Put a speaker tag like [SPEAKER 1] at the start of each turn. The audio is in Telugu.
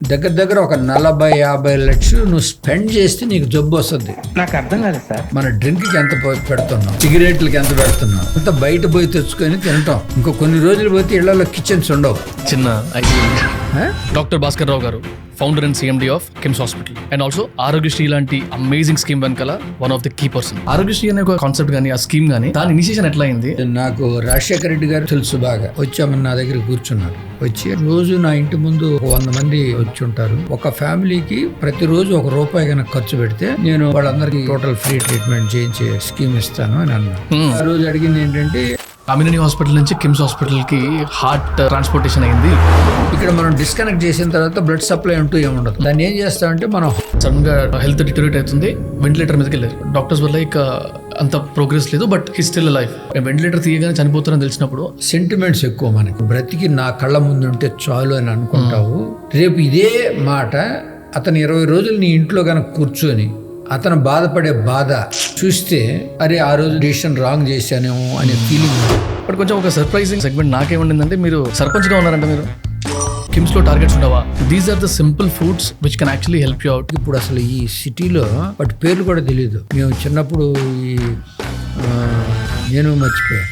[SPEAKER 1] దగ్గర దగ్గర ఒక 40-50 లక్షలు నువ్వు స్పెండ్ చేస్తే నీకు జబ్బు వస్తుంది.
[SPEAKER 2] నాకు అర్థం కాదు సార్.
[SPEAKER 1] మన డ్రింక్ కి ఎంత పెడుతున్నాం, సిగరెట్లకి ఎంత పెడుతున్నాం, అంత బయట పోయి తెచ్చుకొని తింటాం. ఇంకో కొన్ని రోజులు పోతే ఇళ్లలో కిచెన్స్ ఉండవు.
[SPEAKER 3] చిన్న డాక్టర్ భాస్కర్ రావు గారు, founder and CMD of KIMS hospital and also Aarogyasri లాంటి అమేజింగ్ స్కీమ్ వెనకాల one of the key person. Aarogyasri అనే ఒక కాన్సెప్ట్ కానీ ఆ స్కీమ్ కానీ దాని ఇనిషియేషన్ ఎట్లా అయింది?
[SPEAKER 1] నాకు రాజశేఖర రెడ్డి గారు తెలుసు బాగా. వచ్చామని నా దగ్గర కూర్చున్నారు. వచ్చి రోజు నా ఇంటి ముందు 100 మంది వచ్చి ఉంటారు. ఒక ఫ్యామిలీకి ప్రతిరోజు ₹1 కనుక ఖర్చు పెడితే నేను వాళ్ళందరికీ టోటల్ ఫ్రీ ట్రీట్మెంట్ చేయించే స్కీమ్ ఇస్తాను అని అన్నాను. ఆ రోజు అడిగింది ఏంటంటే,
[SPEAKER 3] కామినేని హాస్పిటల్ నుంచి కిమ్స్ హాస్పిటల్ కి హార్ట్ ట్రాన్స్పోర్టేషన్ అయింది.
[SPEAKER 1] ఇక్కడ మనం డిస్కనెక్ట్ చేసిన తర్వాత బ్లడ్ సప్లై అంటూ ఏముండదు. దాన్ని ఏం చేస్తామంటే మనం
[SPEAKER 3] సడన్ గా హెల్త్ డిటోరేట్ అవుతుంది, వెంటిలేటర్ మీదకి వెళ్ళారు. డాక్టర్స్ వల్ల ఇక అంత ప్రోగ్రెస్ లేదు, but he still life. Ventilator తీయగానే చనిపోతారని తెలిసినప్పుడు
[SPEAKER 1] సెంటిమెంట్స్ ఎక్కువ. మనకి బ్రతికి నా కళ్ళ ముందు ఉంటే చాలు అని అనుకుంటావు. రేపు ఇదే మాట అతను 20 రోజులు నీ ఇంట్లో కనుక కూర్చొని అతను బాధపడే బాధ చూస్తే, అరే ఆ రోజు డిసిషన్ రాంగ్ చేశానేమో అనే ఫీలింగ్.
[SPEAKER 3] బట్ కొంచెం ఒక సర్ప్రైజింగ్ సెగ్మెంట్ నాకేమండిందంటే, మీరు సర్పంచ్గా ఉన్నారంట. మీరు కిమ్స్ లో టార్గెట్స్ ఉండవా? These are the simple foods which can actually help you out.
[SPEAKER 1] ఇప్పుడు అసలు ఈ సిటీలో వాటి పేర్లు కూడా తెలియదు. మేము చిన్నప్పుడు నేను మర్చిపోయాను.